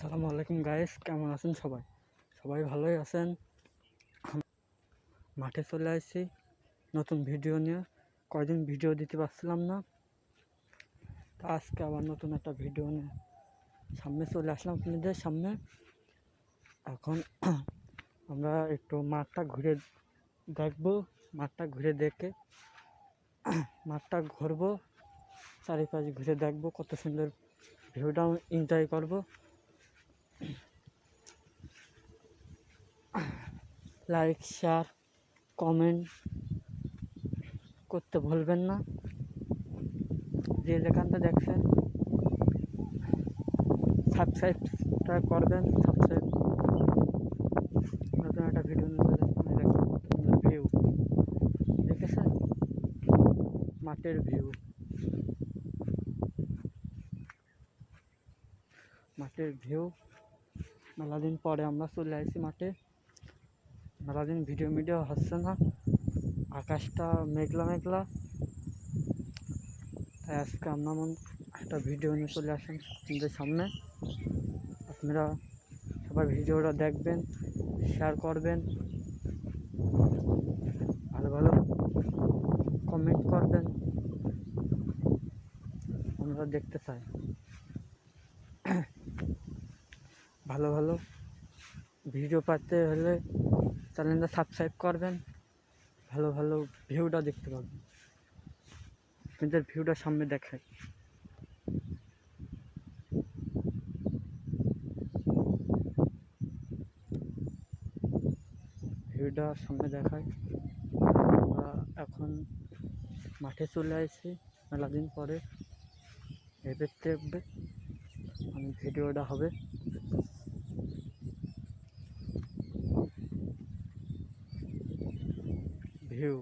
আসসালামু আলাইকুম গাইস, কেমন আছেন সবাই? সবাই ভালোই আছেন। মাঠে চলে আসছি নতুন ভিডিও নিয়ে। কয়দিন ভিডিও দিতে পারছিলাম না, তা আজকে আবার নতুন একটা ভিডিও নিয়ে সামনে চলে আসলাম আপনাদের সামনে। এখন আমরা একটু মাঠটা ঘুরে দেখবো, মাঠটা ঘুরে দেখে মাঠটা ঘুরবো, চারিপাশে ঘুরে দেখবো, কত সুন্দর ভিউটাও এনজয় করবো। লাইক, শেয়ার, কমেন্ট করতে ভুলবেন না। যে যেখানটা দেখছেন সাবস্ক্রাইবটা করবেন। সাবস্ক্রাইব নতুন একটা ভিডিও নিতে দেখুন ভিউ দেখেছেন, মাঠের ভিউ, মাঠের ভিউ। মেলাদিন পরে আমরা চলে আসছি মাঠে। মেলাদিন ভিডিও হচ্ছে না, আকাশটা মেঘলা মেঘলা, তাই আজকে আমরা একটা ভিডিও নিয়ে চলে আসেন আপনাদের সামনে। আপনারা সবাই ভিডিওটা দেখবেন, শেয়ার করবেন, ভালো ভালো কমেন্ট করবেন, আমরা দেখতে চাই। ভালো ভালো ভিডিও পাতে হলে চ্যানেলটা সাবস্ক্রাইব করবেন, ভালো ভালো ভিউটা দেখতে পাবেন। আপনাদের ভিউটা সামনে দেখায়, ভিউটা সামনে দেখায়। আমরা এখন মাঠে চলে আসছি মেলাদিন পরে। এবার দেখবে আমি ভিডিওটা হবে ভিউ।